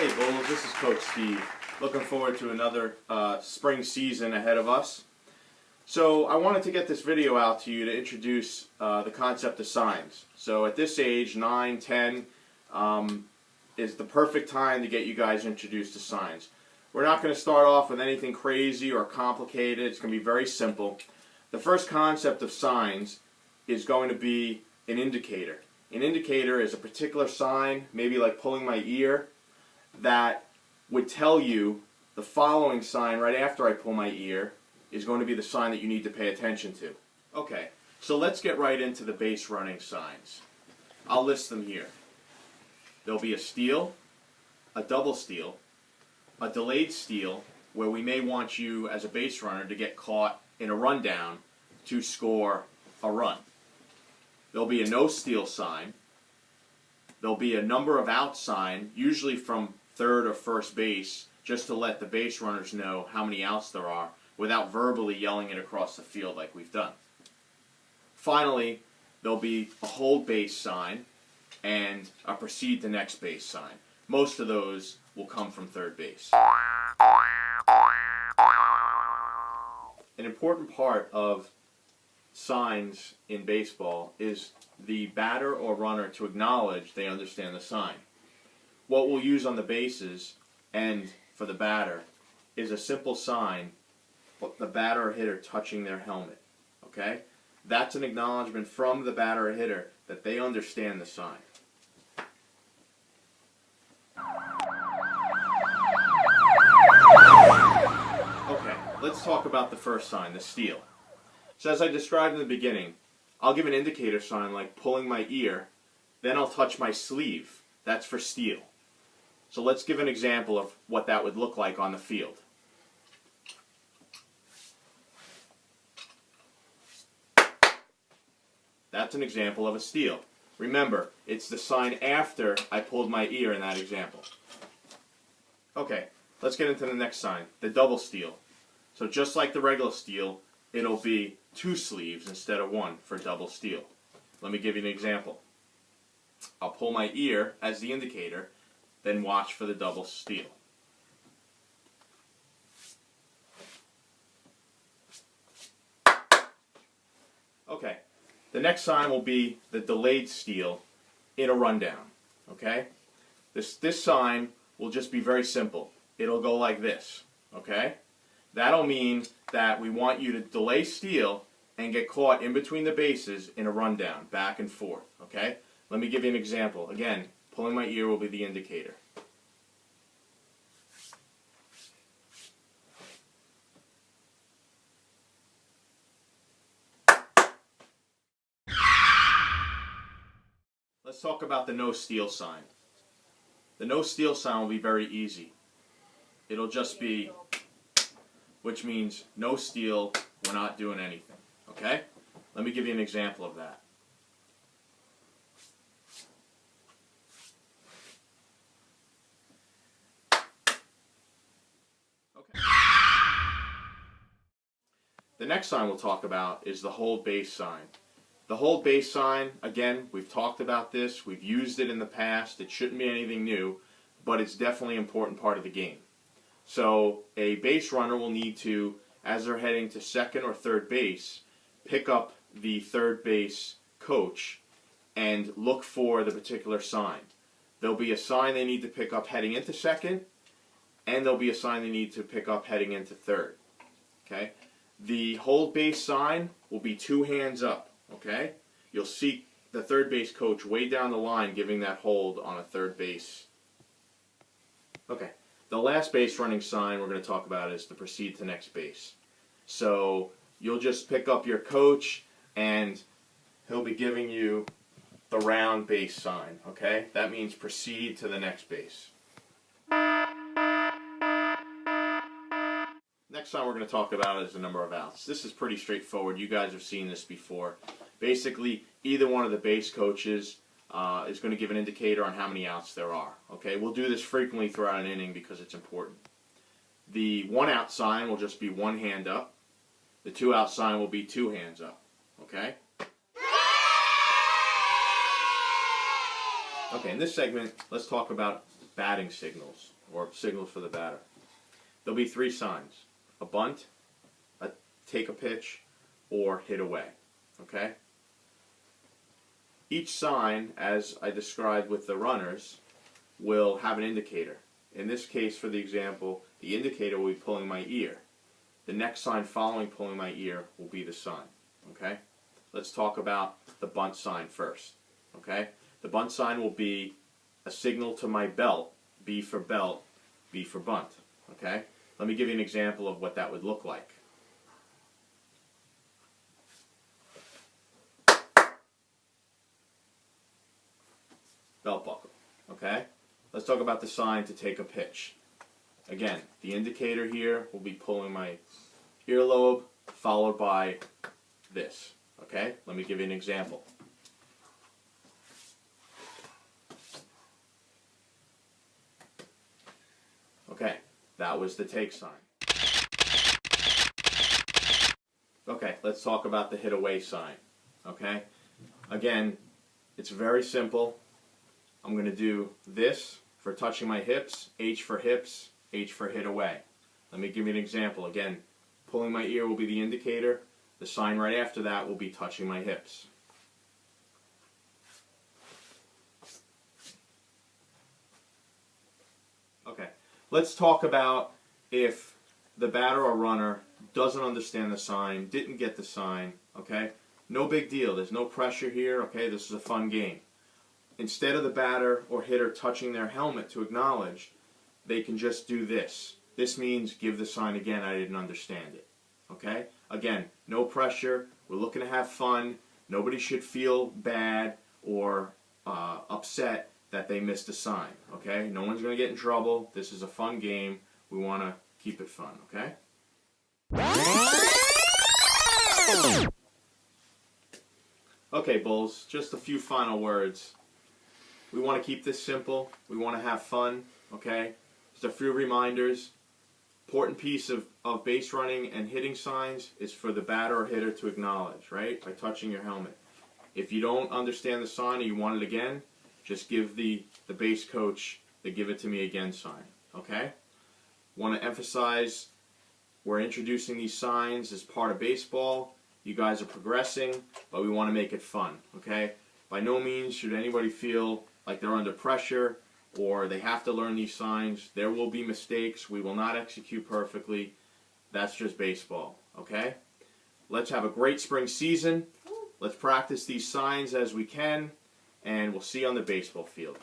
Hey Bulls, this is Coach Steve. Looking forward to another spring season ahead of us. So I wanted to get this video out to you to introduce the concept of signs. So at this age, 9, 10, is the perfect time to get you guys introduced to signs. We're not going to start off with anything crazy or complicated. It's going to be very simple. The first concept of signs is going to be an indicator. An indicator is a particular sign, maybe like pulling my ear, that would tell you the following sign right after I pull my ear is going to be the sign that you need to pay attention to. Okay, so let's get right into the base running signs. I'll list them here. There'll be a steal, a double steal, a delayed steal, where we may want you as a base runner to get caught in a rundown to score a run. There'll be a no steal sign. There'll be a number of out sign, usually from third or first base, just to let the base runners know how many outs there are without verbally yelling it across the field like we've done. Finally, there'll be a hold base sign and a proceed to next base sign. Most of those will come from third base. An important part of signs in baseball is the batter or runner to acknowledge they understand the sign. What we'll use on the bases and for the batter is a simple sign, the batter or hitter touching their helmet. Okay? That's an acknowledgement from the batter or hitter that they understand the sign. Okay, let's talk about the first sign, the steal. So as I described in the beginning, I'll give an indicator sign like pulling my ear, then I'll touch my sleeve. That's for steal. So let's give an example of what that would look like on the field. That's an example of a steal. Remember, it's the sign after I pulled my ear in that example. Okay, let's get into the next sign, the double steal. So just like the regular steal, it'll be 2 sleeves instead of 1 for double steal. Let me give you an example. I'll pull my ear as the indicator, then watch for the double steal. Okay, the next sign will be the delayed steal in a rundown. Okay, this sign will just be very simple. It'll go like this. Okay, that'll mean that we want you to delay steal and get caught in between the bases in a rundown, back and forth. Okay, let me give you an example. Again, pulling my ear will be the indicator. Let's talk about the no steal sign. The no steal sign will be very easy. It'll just be, which means no steal, we're not doing anything. Okay? Let me give you an example of that. Okay. The next sign we'll talk about is the hold base sign. The hold base sign, again, we've talked about this, we've used it in the past, it shouldn't be anything new, but it's definitely an important part of the game. So a base runner will need to, as they're heading to second or third base, pick up the third base coach and look for the particular sign. There'll be a sign they need to pick up heading into second, and there'll be a sign they need to pick up heading into third. Okay? The hold base sign will be 2 hands up. Okay? You'll see the third base coach way down the line giving that hold on a third base. Okay. The last base running sign we're going to talk about is the proceed to next base. So you'll just pick up your coach and he'll be giving you the round base sign. Okay? That means proceed to the next base. Next sign we're going to talk about is the number of outs. This is pretty straightforward. You guys have seen this before. Basically, either one of the base coaches is going to give an indicator on how many outs there are. Okay, we'll do this frequently throughout an inning because it's important. The 1 out sign will just be 1 hand up. The 2 out sign will be 2 hands up. Okay? Okay, in this segment, let's talk about batting signals, or signals for the batter. There'll be 3 signs: a bunt, a take a pitch, or hit away. Okay? Each sign, as I described with the runners, will have an indicator. In this case, for the example, the indicator will be pulling my ear. The next sign following pulling my ear will be the sign. Okay? Let's talk about the bunt sign first. Okay? The bunt sign will be a signal to my belt, B for belt, B for bunt. Okay? Let me give you an example of what that would look like. Belt buckle. Okay? Let's talk about the sign to take a pitch. Again, the indicator here will be pulling my earlobe, followed by this. Okay? Let me give you an example. Okay, that was the take sign. Okay, let's talk about the hit away sign. Okay? Again, it's very simple. I'm going to do this for touching my hips, H for hips, H for hit away. Let me give you an example. Again, pulling my ear will be the indicator. The sign right after that will be touching my hips. Okay, let's talk about if the batter or runner doesn't understand the sign, didn't get the sign, okay? No big deal. There's no pressure here, okay? This is a fun game. Instead of the batter or hitter touching their helmet to acknowledge, they can just do this. This means give the sign again, I didn't understand it. Okay? Again, no pressure. We're looking to have fun. Nobody should feel bad or upset that they missed a sign. Okay? No one's going to get in trouble. This is a fun game. We want to keep it fun. Okay? Okay, Bulls, just a few final words. We want to keep this simple. We want to have fun, okay? Just a few reminders. Important piece of base running and hitting signs is for the batter or hitter to acknowledge, right? By touching your helmet. If you don't understand the sign or you want it again, just give the base coach the give it to me again sign, okay? Want to emphasize we're introducing these signs as part of baseball. You guys are progressing, but we want to make it fun, okay? By no means should anybody feel like they're under pressure or they have to learn these signs. There will be mistakes. We will not execute perfectly. That's just baseball, okay? Let's have a great spring season. Let's practice these signs as we can, and we'll see you on the baseball field.